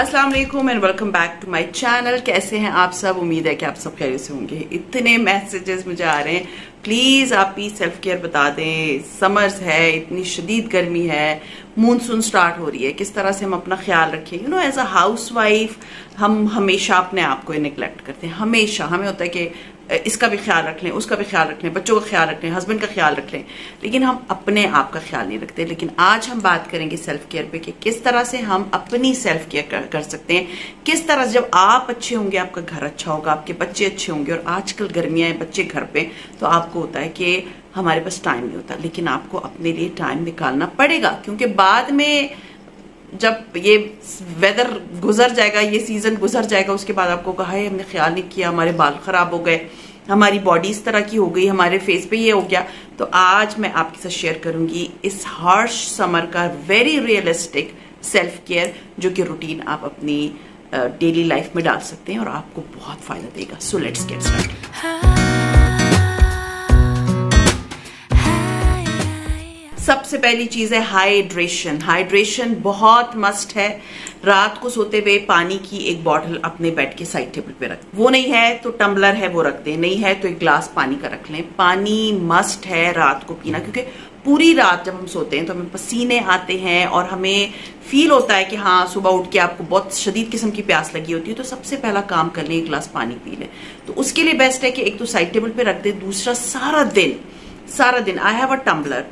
अस्सलाम वालेकुम and welcome back to my channel. कैसे हैं आप सब? उम्मीद है कि आप सब खैरियत से होंगे। इतने मैसेजेस मुझे आ रहे हैं, प्लीज आप भी सेल्फ केयर बता दें। समर्स है, इतनी शदीद गर्मी है, मूनसून स्टार्ट हो रही है, किस तरह से हम अपना ख्याल रखें। You know, as a housewife हम हमेशा अपने आप को निगलेक्ट करते हैं। हमेशा हमें होता है कि इसका भी ख्याल रख लें, उसका भी ख्याल रख लें, बच्चों का ख्याल रख लें, हस्बैंड का ख्याल रख लें, लेकिन हम अपने आप का ख्याल नहीं रखते। लेकिन आज हम बात करेंगे सेल्फ केयर पे कि किस तरह से हम अपनी सेल्फ केयर कर सकते हैं। किस तरह से जब आप अच्छे होंगे आपका घर अच्छा होगा, आपके बच्चे अच्छे होंगे। और आजकल गर्मियां हैं, बच्चे घर पे, तो आपको होता है कि हमारे पास टाइम नहीं होता, लेकिन आपको अपने लिए टाइम निकालना पड़ेगा, क्योंकि बाद में जब ये वेदर गुजर जाएगा, ये सीजन गुजर जाएगा, उसके बाद आपको कहा है हमने ख्याल नहीं किया, हमारे बाल खराब हो गए, हमारी बॉडी इस तरह की हो गई, हमारे फेस पे ये हो गया। तो आज मैं आपके साथ शेयर करूंगी इस हार्श समर का वेरी रियलिस्टिक सेल्फ केयर, जो कि रूटीन आप अपनी डेली लाइफ में डाल सकते हैं और आपको बहुत फायदा देगा। So let's get started. सबसे पहली चीज है हाइड्रेशन। हाइड्रेशन बहुत मस्ट है। रात को सोते हुए पानी की एक बॉटल अपने बेड के साइड टेबल पे रख, वो नहीं है तो टम्बलर है वो रख दें, नहीं है तो एक ग्लास पानी का रख लें। पानी मस्ट है रात को पीना, क्योंकि पूरी रात जब हम सोते हैं तो हमें पसीने आते हैं और हमें फील होता है कि हाँ सुबह उठ के आपको बहुत शदीद किस्म की प्यास लगी होती है। तो सबसे पहला काम कर लें, एक ग्लास पानी पी लें। तो उसके लिए बेस्ट है कि एक तो साइड टेबल पे रख दें, दूसरा सारा दिन आई हैव अ टम्बलर,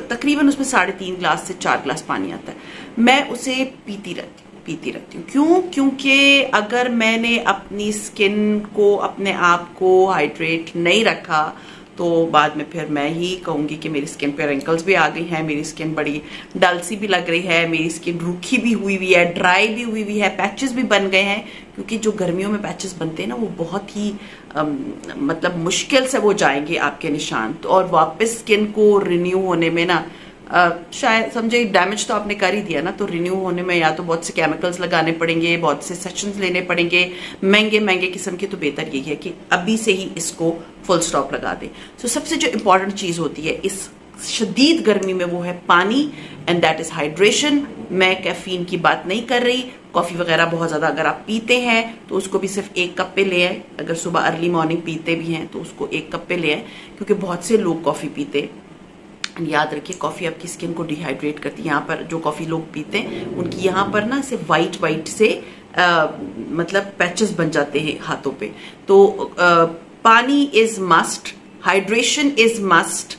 तकरीबन उसमें 3.5 ग्लास से 4 ग्लास पानी आता है, मैं उसे पीती रहती हूँ। क्यों? क्योंकि अगर मैंने अपनी स्किन को, अपने आप को हाइड्रेट नहीं रखा तो बाद में फिर मैं ही कहूंगी कि मेरी स्किन पे रिंकल्स भी आ गई हैं, मेरी स्किन बड़ी डल सी भी लग रही है, मेरी स्किन रूखी भी हुई हुई है, ड्राई भी हुई हुई है, पैचेस भी बन गए हैं। क्योंकि जो गर्मियों में पैचेस बनते हैं ना, वो बहुत ही मतलब मुश्किल से वो जाएंगे आपके निशान, तो और वापस स्किन को रिन्यू होने में ना शायद समझे डैमेज तो आपने कर ही दिया ना, तो रिन्यू होने में या तो बहुत से केमिकल्स लगाने पड़ेंगे, बहुत से सेशंस लेने पड़ेंगे महंगे किस्म के। तो बेहतर यही है कि अभी से ही इसको फुल स्टॉप लगा दें। तो सबसे जो इम्पोर्टेंट चीज होती है इस शदीद गर्मी में वो है पानी, एंड दैट इज हाइड्रेशन। मैं कैफीन की बात नहीं कर रही, कॉफी वगैरह बहुत ज्यादा अगर आप पीते हैं तो उसको भी सिर्फ 1 कप पे ले आए। अगर सुबह अर्ली मॉर्निंग पीते भी हैं तो उसको 1 कप पे ले आए, क्योंकि बहुत से लोग कॉफी पीते। याद रखिए कॉफी आपकी स्किन को डिहाइड्रेट करती है। यहाँ पर जो कॉफी लोग पीते हैं उनकी यहाँ पर ना से वाइट से मतलब पैचेस बन जाते हैं हाथों पे। तो पानी is must, hydration is must.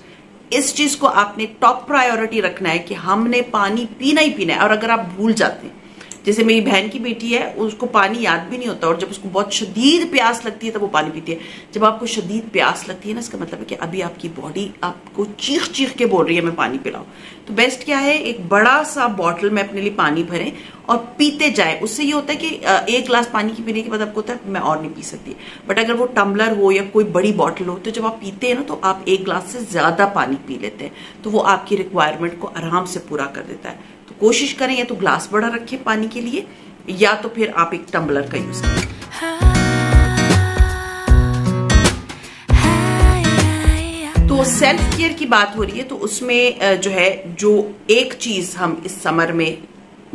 इस चीज को आपने टॉप प्रायोरिटी रखना है कि हमने पानी पीना ही पीना है। और अगर आप भूल जाते हैं, जैसे मेरी बहन की बेटी है, उसको पानी याद भी नहीं होता, और जब उसको बहुत शदीद प्यास लगती है तब वो पानी पीती है। जब आपको शदीद प्यास लगती है ना, इसका मतलब है कि अभी आपकी बॉडी आपको चीख के बोल रही है मैं पानी पिलाऊं। तो बेस्ट क्या है, एक बड़ा सा बॉटल में अपने लिए पानी भरें और पीते जाए। उससे ये होता है कि 1 ग्लास पानी की पीने के बाद आपको होता है मैं और नहीं पी सकती। बट अगर वो टम्बलर हो या कोई बड़ी बॉटल हो, तो जब आप पीते हैं ना तो आप 1 ग्लास से ज्यादा पानी पी लेते हैं, तो वो आपकी रिक्वायरमेंट को आराम से पूरा कर देता है। तो कोशिश करें या तो ग्लास बड़ा रखें पानी के लिए, या तो फिर आप एक टम्बलर का यूज करें। तो सेल्फ केयर की बात हो रही है, तो उसमें जो है, जो एक चीज हम इस समर में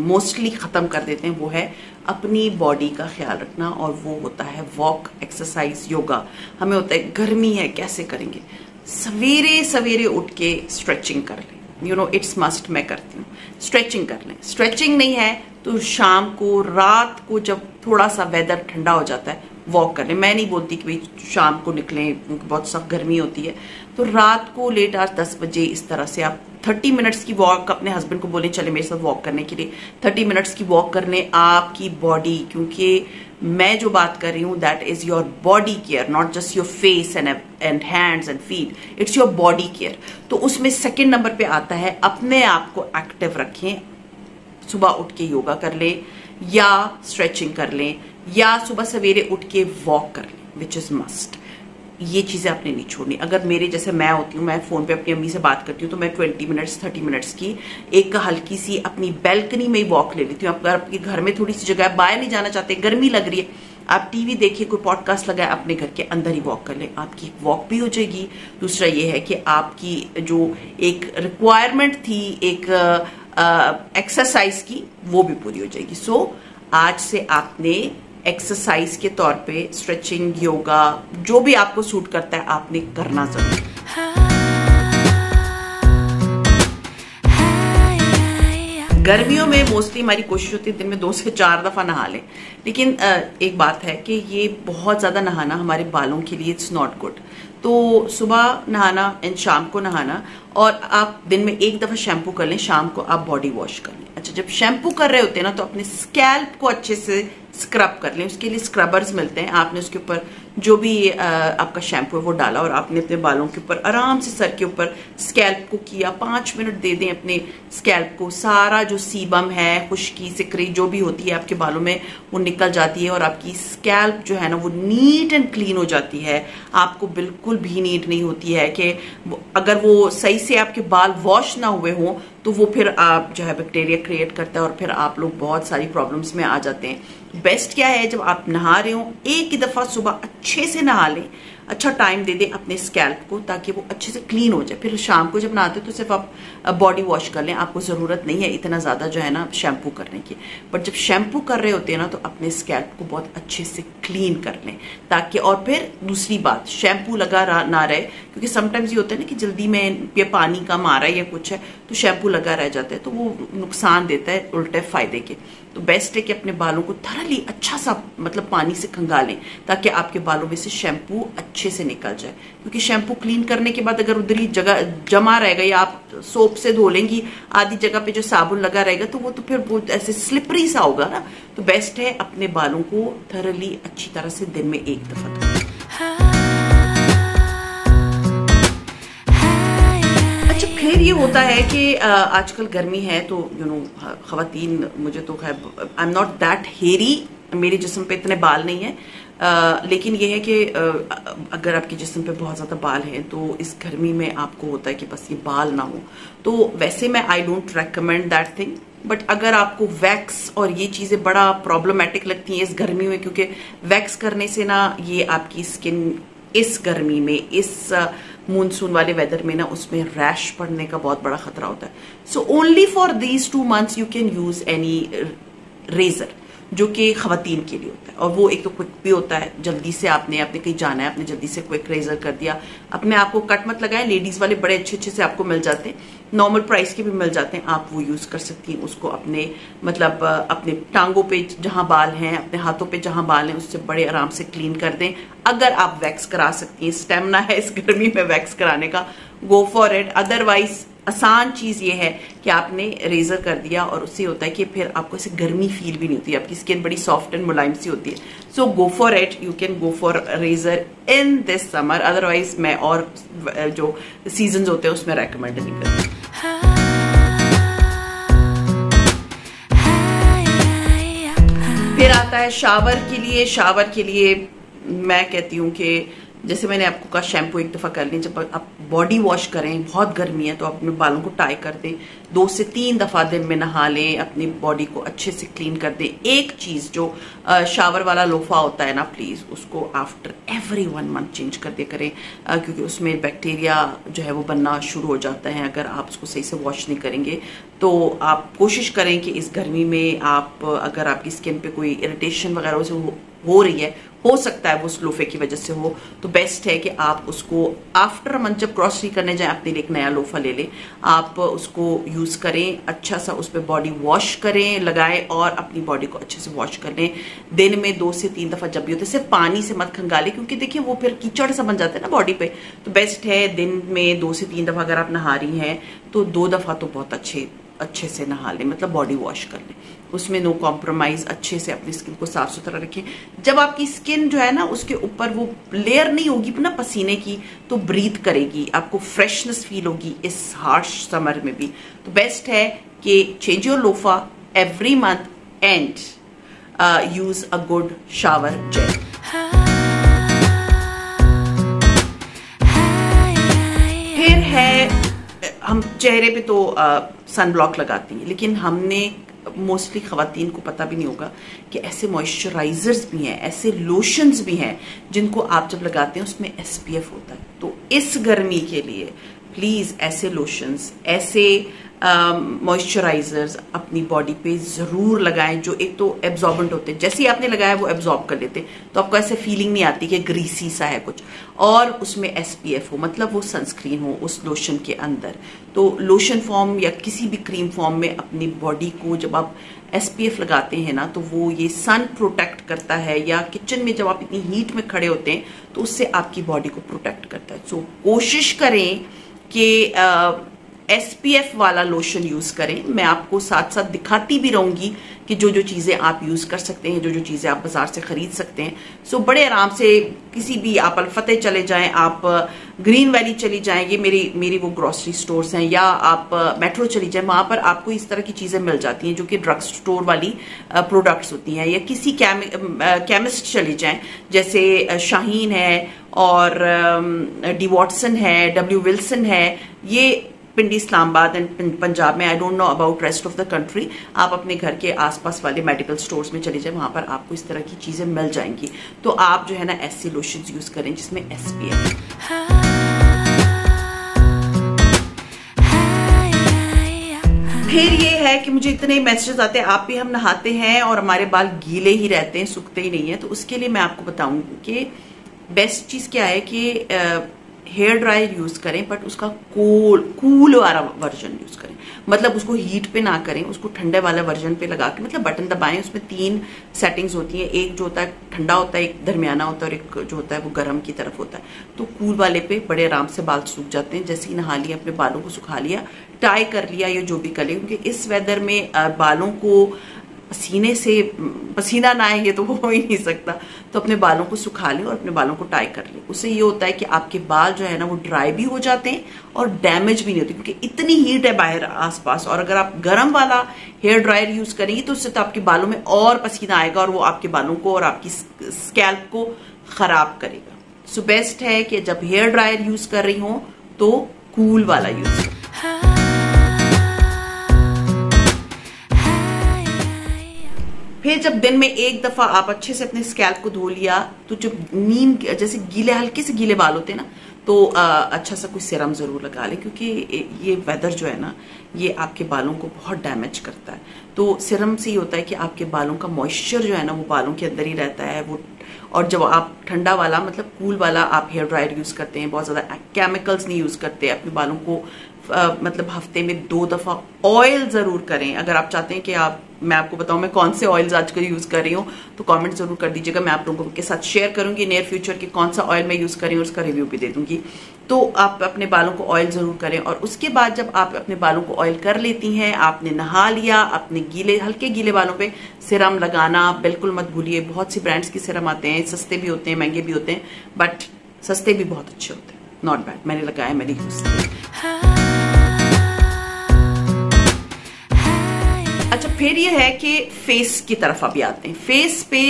मोस्टली खत्म कर देते हैं वो है अपनी बॉडी का ख्याल रखना, और वो होता है वॉक, एक्सरसाइज, योगा। हमें होता है गर्मी है कैसे करेंगे, सवेरे उठ के स्ट्रेचिंग कर लें। यू नो इट्स मस्ट, मैं करती हूँ, स्ट्रेचिंग कर लें। स्ट्रेचिंग नहीं है तो शाम को, रात को जब थोड़ा सा वेदर ठंडा हो जाता है वॉक कर लें। मैं नहीं बोलती कि भाई शाम को निकलें, बहुत सख्त गर्मी होती है, तो रात को लेट 10 बजे इस तरह से आप 30 मिनट्स की वॉक, अपने हस्बैंड को बोले चले मेरे साथ वॉक करने के लिए, 30 मिनट्स की वॉक करने आपकी बॉडी, क्योंकि मैं जो बात कर रही हूँ that is your body care, not just your face and hands and feet, it's your body care. तो उसमें सेकंड नंबर पे आता है अपने आप को एक्टिव रखें। सुबह उठ के योगा कर लें या स्ट्रेचिंग कर लें, या सुबह सवेरे उठ के वॉक कर लें, विच इज मस्ट। ये चीजें आपने नहीं छोड़नी। अगर मेरे जैसे मैं होती हूँ, मैं फोन पे अपनी अम्मी से बात करती हूँ, तो मैं 20 मिनट्स 30 मिनट्स की एक हल्की सी अपनी बैल्कनी में ही वॉक ले लेती हूँ। अगर आपके घर में थोड़ी सी जगह है, बाहर नहीं जाना चाहते, गर्मी लग रही है, आप टीवी देखिए, कोई पॉडकास्ट लगाए, अपने घर के अंदर ही वॉक कर ले, आपकी वॉक भी हो जाएगी। दूसरा ये है कि आपकी जो एक रिक्वायरमेंट थी एक एक्सरसाइज की, वो भी पूरी हो जाएगी। सो आज से आपने एक्सरसाइज के तौर पे स्ट्रेचिंग, योगा, जो भी आपको सूट करता है आपने करना जरूर। गर्मियों में मोस्टली हमारी कोशिश होती है दिन में 2 से 4 दफा नहा लें, लेकिन एक बात है कि ये बहुत ज्यादा नहाना हमारे बालों के लिए इट्स नॉट गुड। तो सुबह नहाना एंड शाम को नहाना, और आप दिन में 1 दफा शैम्पू कर लें, शाम को आप बॉडी वॉश कर लें। अच्छा, जब शैम्पू कर रहे होते हैं ना तो अपने स्कैल्प को अच्छे से स्क्रब कर लें। उसके लिए स्क्रबर्स मिलते हैं, आपने उसके ऊपर जो भी आपका शैम्पू है वो डाला और आपने अपने बालों के ऊपर आराम से सर के ऊपर स्कैल्प को किया। 5 मिनट दे दें अपने स्कैल्प को, सारा जो सीबम है, खुश्की, सिकरी जो भी होती है आपके बालों में वो निकल जाती है और आपकी स्कैल्प जो है ना वो नीट एंड क्लीन हो जाती है। आपको बिल्कुल भी नीड नहीं होती है कि अगर वो सही से आपके बाल वॉश ना हुए हों तो वो फिर आप जो है बैक्टीरिया क्रिएट करता है और फिर आप लोग बहुत सारी प्रॉब्लम्स में आ जाते हैं। बेस्ट क्या है, जब आप नहा रहे हो 1 ही दफा सुबह अच्छे से नहा लें, अच्छा टाइम दे दें अपने स्कैल्प को ताकि वो अच्छे से क्लीन हो जाए। फिर शाम को जब नहाते हो तो सिर्फ आप बॉडी वॉश कर लें, आपको जरूरत नहीं है इतना ज्यादा जो है ना शैम्पू करने की। बट जब शैम्पू कर रहे होते हैं ना तो अपने स्कैल्प को बहुत अच्छे से क्लीन कर लें ताकि, और फिर दूसरी बात, शैम्पू लगा ना रहे, क्योंकि समटाइम्स ये होता है ना कि जल्दी में या पानी कम आ रहा है या कुछ है तो शैम्पू लगा रह जाता है, तो वो नुकसान देता है उल्टे फायदे के। तो बेस्ट है कि अपने बालों को थरली अच्छा सा मतलब पानी से खंगालें ताकि आपके बालों में से शैम्पू अच्छे से निकल जाए। क्योंकि शैम्पू क्लीन करने के बाद अगर उधर ही जगह जमा रहेगा या आप सोप से धो लेंगी, आधी जगह पे जो साबुन लगा रहेगा तो वो तो फिर वो ऐसे स्लिपरी सा होगा ना। तो बेस्ट है अपने बालों को थरली अच्छी तरह से दिन में 1 दफा धोएं। फिर ये होता है कि आजकल गर्मी है तो खवातीन, मुझे तो खैर आई एम नॉट दैट हेरी, मेरे जिस्म पे इतने बाल नहीं है, लेकिन ये है कि अगर आपके जिस्म पे बहुत ज्यादा बाल हैं तो इस गर्मी में आपको होता है कि बस ये बाल ना हो, तो वैसे मैं I don't recommend that thing. But अगर आपको वैक्स और ये चीजें बड़ा प्रॉब्लमेटिक लगती हैं इस गर्मी में, क्योंकि वैक्स करने से ना ये आपकी स्किन इस गर्मी में, इस मानसून वाले वेदर में ना उसमें रैश पड़ने का बहुत बड़ा खतरा होता है। So only for these 2 months you can use any razor जो कि खवातीन के लिए होता है, और वो एक तो क्विक भी होता है, जल्दी से आपने कहीं जाना है, आपने जल्दी से क्विक रेजर कर दिया, अपने आप को कट मत लगाएं। लेडीज वाले बड़े अच्छे से आपको मिल जाते हैं, नॉर्मल प्राइस के भी मिल जाते हैं, आप वो यूज कर सकती हैं। उसको अपने मतलब अपने टांगों पे जहां बाल हैं, अपने हाथों पे जहां बाल हैं, उससे बड़े आराम से क्लीन कर दें। अगर आप वैक्स करा सकती हैं, स्टेमिना है इस गर्मी में वैक्स कराने का, गो फॉर इट। अदरवाइज आसान चीज ये है कि आपने रेजर कर दिया और उससे होता है कि फिर आपको ऐसे गर्मी फील भी नहीं होती, आपकी स्किन बड़ी सॉफ्ट एंड मुलायम सी होती है। So go for it, you can go for razor in this summer. Otherwise मैं और जो सीजन होते हैं उसमें रेकमेंड नहीं करती। फिर आता है शावर के लिए। शावर के लिए मैं कहती हूँ कि जैसे मैंने आपको कहा शैम्पू 1 दफा कर लें, जब आप बॉडी वॉश करें, बहुत गर्मी है तो आप अपने बालों को टाई कर दें, 2 से 3 दफा दिन में नहा लें, अपनी बॉडी को अच्छे से क्लीन कर दें। एक चीज जो शावर वाला लोफा होता है ना, प्लीज उसको आफ्टर एवरी 1 month चेंज कर दे करें, क्योंकि उसमें बैक्टीरिया जो है वो बनना शुरू हो जाता है अगर आप उसको सही से वॉश नहीं करेंगे। तो आप कोशिश करें कि इस गर्मी में आप, अगर आपकी स्किन पे कोई इरिटेशन वगैरह से हो रही है, हो सकता है वो उस लोफे की वजह से हो, तो बेस्ट है कि आप उसको आफ्टर मंथ जब ग्रॉसरी करने जाए अपने लिए एक नया लोफा ले लें, आप उसको यूज करें, अच्छा सा उस पर बॉडी वॉश करें, लगाएं और अपनी बॉडी को अच्छे से वॉश कर लें। दिन में 2 से 3 दफा जब भी होता है, सिर्फ पानी से मत खंगालें क्योंकि देखिए वो फिर कीचड़ सा बन जाता है ना बॉडी पे। तो बेस्ट है दिन में 2 से 3 दफा अगर आप नहा रही हैं तो 2 दफा तो बहुत अच्छे से नहा लें, मतलब बॉडी वॉश कर लें, उसमें नो कॉम्प्रोमाइज, अच्छे से अपनी स्किन को साफ सुथरा रखें। जब आपकी स्किन जो है ना उसके ऊपर वो लेयर नहीं होगी ना पसीने की, तो ब्रीथ करेगी, आपको फ्रेशनेस फील होगी इस हार्श समर में भी। तो बेस्ट है कि change your loofah every month and use a good shower gel. फिर है, हम चेहरे पे तो सन ब्लॉक लगाती हैं, लेकिन हमने मोस्टली खवातीन को पता भी नहीं होगा कि ऐसे मॉइस्चराइजर्स भी हैं, ऐसे लोशंस भी हैं जिनको आप जब लगाते हैं उसमें SPF होता है। तो इस गर्मी के लिए प्लीज ऐसे लोशंस, ऐसे मॉइस्चराइजर्स अपनी बॉडी पे जरूर लगाएं जो एक तो एब्जॉर्बेंट होते हैं, जैसे ही आपने लगाया वो एब्जॉर्ब कर लेते हैं, तो आपको ऐसे फीलिंग नहीं आती कि ग्रीसी सा है कुछ, और उसमें SPF हो, मतलब वो सनस्क्रीन हो उस लोशन के अंदर। तो लोशन फॉर्म या किसी भी क्रीम फॉर्म में अपनी बॉडी को जब आप SPF लगाते हैं ना, तो वो ये सन प्रोटेक्ट करता है, या किचन में जब आप इतनी हीट में खड़े होते हैं तो उससे आपकी बॉडी को प्रोटेक्ट करता है। सो कोशिश करें कि SPF वाला लोशन यूज करें। मैं आपको साथ साथ दिखाती भी रहूंगी कि जो जो चीजें आप यूज कर सकते हैं, जो जो चीजें आप बाजार से खरीद सकते हैं। सो बड़े आराम से किसी भी, आप अल-फतेह चले जाएं, आप ग्रीन वैली चली जाएं, ये मेरी वो ग्रोसरी स्टोर्स हैं, या आप मेट्रो चली जाएं, वहां पर आपको इस तरह की चीजें मिल जाती हैं जो कि ड्रग स्टोर वाली प्रोडक्ट्स होती हैं। या किसी केमिस्ट चली जाएं, जैसे शाहीन है और डी वॉटसन है, W विल्सन है, ये पिंडी इस्लामाबाद एंड पंजाब में, I don't know about rest of the country. आप अपने घर के आसपास वाले मेडिकल स्टोर्स में चले जाएं, वहां पर आपको इस तरह की चीजें मिल जाएंगी। तो आप जो है ना ऐसे लोशंस यूज करें जिसमें SPF। फिर ये है कि मुझे इतने मैसेजेस आते हैं, आप भी हम नहाते हैं और हमारे बाल गीले ही रहते हैं, सूखते ही नहीं है। तो उसके लिए मैं आपको बताऊंगी कि बेस्ट चीज क्या है कि हेयर ड्रायर यूज करें, बट उसका कूल वाला वर्जन यूज करें। मतलब उसको हीट पे ना करें, उसको ठंडे वाला वर्जन पे लगा के, मतलब बटन दबाएं। उसमें 3 सेटिंग्स होती हैं, एक जो होता है ठंडा होता है, एक दरमियाना होता है, और एक जो होता है वो गर्म की तरफ होता है। तो कूल वाले पे बड़े आराम से बाल सूख जाते हैं। जैसे ही नहा लिया, अपने बालों को सुखा लिया, टाई कर लिया, या जो भी कर लिया, क्योंकि इस वेदर में बालों को पसीने से पसीना ना आए, ये तो हो ही नहीं सकता। तो अपने बालों को सुखा लें और अपने बालों को टाई कर लें। उससे ये होता है कि आपके बाल जो है ना वो ड्राई भी हो जाते हैं और डैमेज भी नहीं होते, क्योंकि इतनी हीट है बाहर आसपास। और अगर आप गर्म वाला हेयर ड्रायर यूज करेंगे तो उससे तो आपके बालों में और पसीना आएगा, और वो आपके बालों को और आपकी स्कैल्प को खराब करेगा। सो बेस्ट है कि जब हेयर ड्रायर यूज कर रही हो तो कूल वाला यूज करें। फिर जब दिन में एक दफा आप अच्छे से अपने स्कैल्प को धो लिया, तो जो नीम जैसे गीले, हल्के से गीले बाल होते हैं ना, तो अच्छा सा कोई सीरम जरूर लगा ले, क्योंकि ये वेदर जो है ना ये आपके बालों को बहुत डैमेज करता है। तो सीरम से ही होता है कि आपके बालों का मॉइस्चर जो है ना वो बालों के अंदर ही रहता है वो। और जब आप ठंडा वाला, मतलब कूल वाला आप हेयर ड्रायर यूज करते हैं, बहुत ज्यादा केमिकल्स नहीं यूज करते, अपने बालों को मतलब हफ्ते में 2 दफा ऑयल जरूर करें। अगर आप चाहते हैं कि मैं आपको बताऊं मैं कौन से ऑयल्स आजकल यूज कर रही हूँ, तो कमेंट जरूर कर दीजिएगा। मैं आप लोगों के साथ शेयर करूंगी नियर फ्यूचर कि कौन सा ऑयल मैं यूज कर रही हूँ, उसका रिव्यू भी दे दूंगी। तो आप अपने बालों को ऑयल जरूर करें। और उसके बाद जब आप अपने बालों को ऑयल कर लेती हैं, आपने नहा लिया, अपने हल्के गीले बालों पे सीरम लगाना बिल्कुल मत भूलिए। बहुत सी ब्रांड्स के सीरम आते हैं, सस्ते भी होते हैं, महंगे भी होते हैं, बट सस्ते भी बहुत अच्छे होते हैं, नॉट बैड। मैंने लगाया, मैंने यूज किया। अच्छा, फिर ये है कि फेस की तरफ अभी आते हैं। फेस पे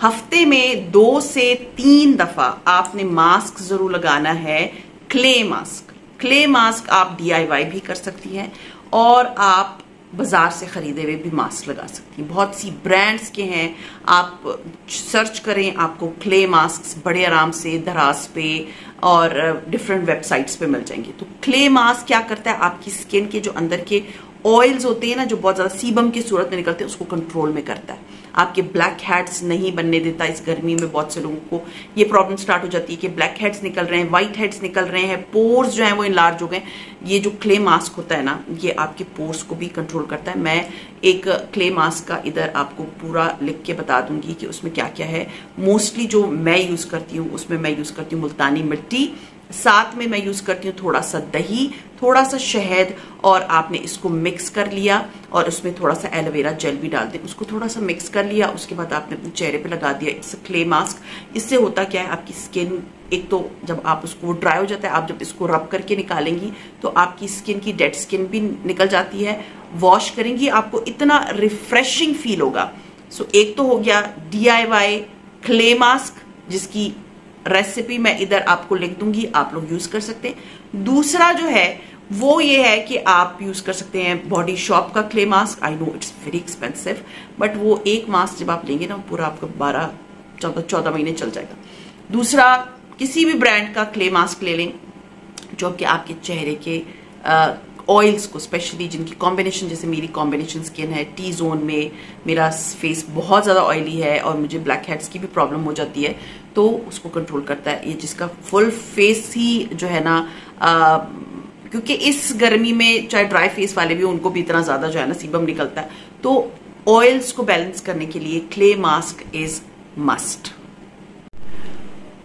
हफ्ते में 2 से 3 दफा आपने मास्क जरूर लगाना है, क्ले मास्क। क्ले मास्क आप DIY भी कर सकती हैं और आप बाजार से खरीदे हुए भी मास्क लगा सकती हैं। बहुत सी ब्रांड्स के हैं, आप सर्च करें, आपको क्ले मास्क बड़े आराम से दराज पे और डिफरेंट वेबसाइट्स पे मिल जाएंगे। तो क्ले मास्क क्या करता है, आपकी स्किन के जो अंदर के ऑयल्स होते हैं ना, जो बहुत ज्यादा सीबम की सूरत में निकलते हैं, उसको कंट्रोल में करता है। आपके ब्लैक हेड्स नहीं बनने देता। इस गर्मी में बहुत से लोगों को ये प्रॉब्लम स्टार्ट हो जाती है कि ब्लैक हेड्स निकल रहे हैं, व्हाइट हेड्स निकल रहे हैं, पोर्स जो हैं वो इनलार्ज हो गए। ये जो क्ले मास्क होता है ना, ये आपके पोर्स को भी कंट्रोल करता है। मैं एक क्ले मास्क का इधर आपको पूरा लिख के बता दूंगी कि उसमें क्या क्या है। मोस्टली जो मैं यूज करती हूँ उसमें मैं यूज करती हूँ मुल्तानी मिट्टी, साथ में मैं यूज करती हूँ थोड़ा सा दही, थोड़ा सा शहद, और आपने इसको मिक्स कर लिया और उसमें थोड़ा सा एलोवेरा जेल भी डाल दें। उसको थोड़ा सा मिक्स कर लिया, उसके बाद आपने अपने चेहरे पे लगा दिया। It's clay mask. इससे होता क्या है, आपकी स्किन, एक तो जब आप उसको ड्राई हो जाता है, आप जब इसको रब करके निकालेंगी तो आपकी स्किन की डेड स्किन भी निकल जाती है। वॉश करेंगी, आपको इतना रिफ्रेशिंग फील होगा। सो एक तो हो गया DIY क्ले मास्क, जिसकी रेसिपी मैं इधर आपको लिख दूंगी, आप लोग यूज कर सकते हैं। दूसरा जो है वो ये है कि आप यूज कर सकते हैं बॉडी शॉप का clay mask. I know it's very expensive, but वो एक मास्क जब आप लेंगे ना, पूरा आपका 12-14 महीने चल जाएगा। दूसरा, किसी भी ब्रांड का क्ले मास्क ले लें, जो कि आपके चेहरे के ऑयल्स को, स्पेशली जिनकी कॉम्बिनेशन, जैसे मेरी कॉम्बिनेशन स्किन है, टी जोन में मेरा फेस बहुत ज़्यादा ऑयली है और मुझे ब्लैक हेड्स की भी प्रॉब्लम हो जाती है, तो उसको कंट्रोल करता है ये, जिसका फुल फेस ही जो है ना, क्योंकि इस गर्मी में चाहे ड्राई फेस वाले भी, उनको भी इतना ज़्यादा जो है ना सीबम निकलता है, तो ऑयल्स को बैलेंस करने के लिए क्ले मास्क इज मस्ट।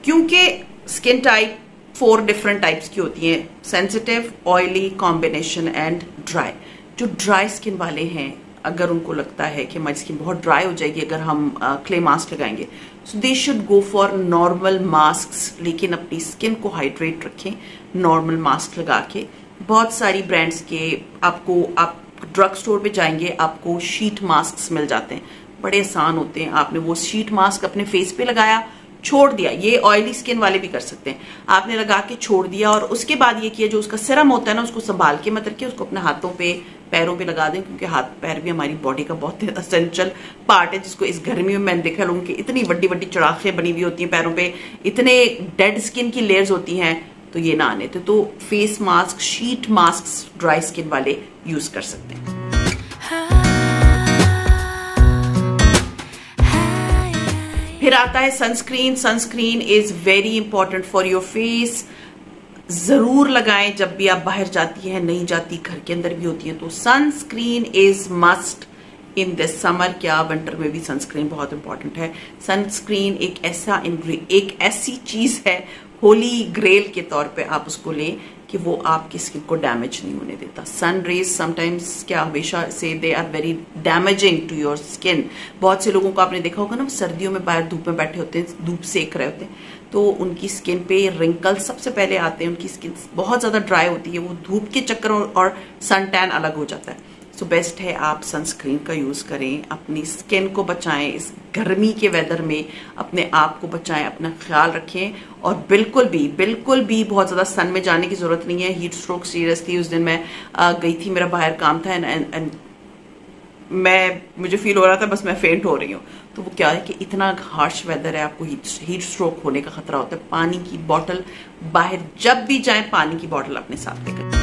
क्योंकि स्किन टाइप 4 डिफरेंट टाइप्स की होती हैं, sensitive, oily, combination and dry. जो ड्राई स्किन वाले हैं, अगर उनको लगता है कि हमारी स्किन बहुत ड्राई हो जाएगी अगर हम क्ले मास्क लगाएंगे, so they should go for normal mask, लेकिन अपनी स्किन को हाइड्रेट रखें नॉर्मल मास्क लगा के। बहुत सारी ब्रांड्स के आपको, आप ड्रग स्टोर पे जाएंगे, आपको शीट मास्क मिल जाते हैं, बड़े आसान होते हैं। आपने वो शीट मास्क अपने फेस पे लगाया, छोड़ दिया, ये ऑयली स्किन वाले भी कर सकते हैं, आपने लगा के छोड़ दिया और उसके बाद ये किया, जो उसका सिरम होता है ना, उसको संभाल के मत रखिए, उसको अपने हाथों पे, पैरों पे लगा दें, क्योंकि हाथ पैर भी हमारी बॉडी का बहुत एसेंशियल पार्ट है, जिसको इस गर्मी में मैंने देखा लोगों की इतनी बड़ी बड़ी चढ़ाखें बनी हुई होती हैं पैरों पे, इतने डेड स्किन की लेयर्स होती हैं, तो ये ना आने तो face mask, sheet mask dry skin वाले यूज कर सकते हैं। फिर आता है sunscreen. Sunscreen is very important for your face, जरूर लगाएं जब भी आप बाहर जाती हैं, नहीं जाती घर के अंदर भी होती है, तो sunscreen is must in this summer. क्या विंटर में भी सनस्क्रीन बहुत इंपॉर्टेंट है। सनस्क्रीन एक ऐसी चीज है, होली ग्रेल के तौर पे आप उसको लें कि वो आपकी स्किन को डैमेज नहीं होने देता। सन रेज समटाइम्स क्या हमेशा से they are very damaging to your skin. बहुत से लोगों को आपने देखा होगा ना, सर्दियों में बाहर धूप में बैठे होते हैं, धूप सेक रहे होते हैं, तो उनकी स्किन पे रिंकल सबसे पहले आते हैं, उनकी स्किन बहुत ज्यादा ड्राई होती है, वो धूप के चक्कर और सन टैन अलग हो जाता है। सो बेस्ट है आप सनस्क्रीन का यूज करें, अपनी स्किन को बचाएं, इस गर्मी के वेदर में अपने आप को बचाएं, अपना ख्याल रखें, और बिल्कुल भी बहुत ज्यादा सन में जाने की जरूरत नहीं है। हीट स्ट्रोक सीरियसली उस दिन मैं गई थी, मेरा बाहर काम था, एंड मुझे फील हो रहा था बस मैं फेंट हो रही हूँ। तो वो क्या है कि इतना हार्श वेदर है, आपको हीट स्ट्रोक होने का खतरा होता है। पानी की बोतल, बाहर जब भी जाएं पानी की बोतल अपने साथ लेकर।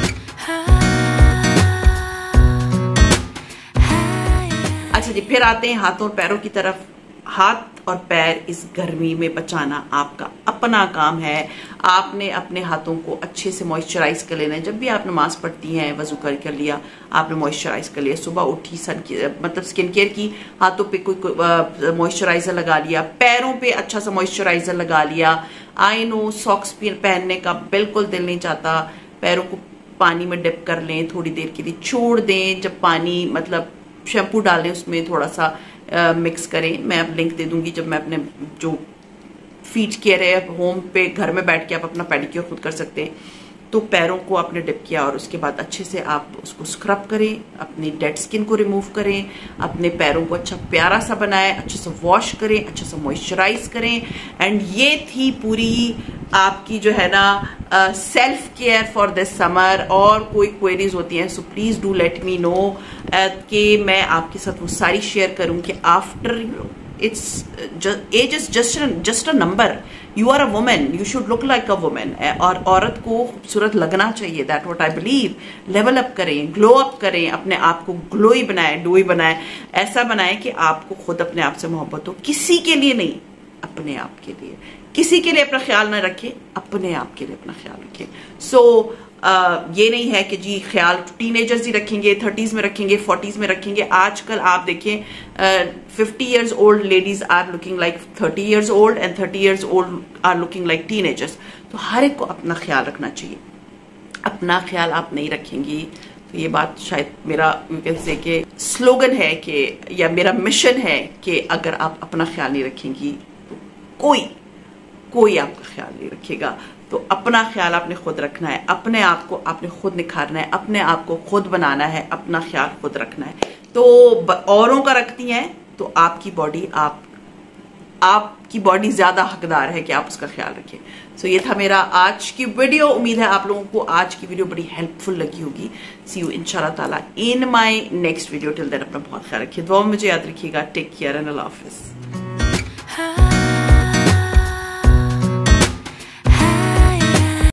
अच्छा जी, फिर आते हैं हाथों और पैरों की तरफ। हाथ और पैर इस गर्मी में बचाना आपका अपना काम है। आपने अपने हाथों को अच्छे से मॉइस्चराइज कर लेना है। जब भी आप नमाज पढ़ती हैं, वजू कर लिया, आपने मॉइस्चराइज कर लिया, सुबह उठी मतलब स्किन केयर की, हाथों पे कोई मॉइस्चराइजर लगा लिया, पैरों पे अच्छा सा मॉइस्चराइजर लगा लिया। आई नो सॉक्स पहनने का बिल्कुल दिल नहीं चाहता, पैरों को पानी में डिप कर लें, थोड़ी देर के लिए छोड़ दें, जब पानी मतलब शैम्पू डालें उसमें थोड़ा सा मिक्स करें। मैं अब लिंक दे दूंगी, जब मैं अपने जो फीट केयर है होम पे, घर में बैठ के आप अपना पेडिक्योर खुद कर सकते हैं, तो पैरों को आपने डिप किया और उसके बाद अच्छे से आप उसको स्क्रब करें, अपनी डेड स्किन को रिमूव करें, अपने पैरों को अच्छा प्यारा सा बनाएं, अच्छे से वॉश करें, अच्छे से मॉइस्चराइज करें। एंड ये थी पूरी आपकी जो है ना self care for this summer. और कोई क्वेरीज होती हैं so please do let me know, कि मैं आपके साथ वो सारी शेयर करूं कि after age is just a number, you are a women, you should look like a women. और औरत को खूबसूरत लगना चाहिए, that what I believe. Level up करें, ग्लो अप करें, अपने आप को ग्लोई बनाएं, डोई बनाएं, ऐसा बनाएं कि आपको खुद अपने आप से मोहब्बत हो। किसी के लिए नहीं, अपने आप के लिए। किसी के लिए अपना ख्याल ना रखें, अपने आप के लिए अपना ख्याल रखें। सो ये नहीं है कि जी ख्याल टीनेजर्स ही रखेंगे, 30s में रखेंगे, 40s में रखेंगे। आजकल आप देखें 50 years old ladies are looking like 30 years old and 30 years old are looking like teenagers. तो हर एक को अपना ख्याल रखना चाहिए। अपना ख्याल आप नहीं रखेंगी तो ये बात शायद मेरा से कि स्लोगन है कि, या मेरा मिशन है कि अगर आप अपना ख्याल नहीं रखेंगी तो कोई आपका ख्याल नहीं रखेगा। तो अपना ख्याल आपने खुद रखना है, अपने आप को आपने खुद निखारना है, अपने आप को खुद बनाना है, अपना ख्याल खुद रखना है। तो औरों का रखती हैं तो आपकी बॉडी ज्यादा हकदार है कि आप उसका ख्याल रखें। सो ये था मेरा आज की वीडियो। उम्मीद है आप लोगों को आज की वीडियो बड़ी हेल्पफुल लगी होगी। सी यू इंशाल्लाह ताला in my next video. Till then अपना बहुत ख्याल रखिए, दुआ में मुझे याद रखिएगा। टेक केयर एंड अल्लाह हाफिज।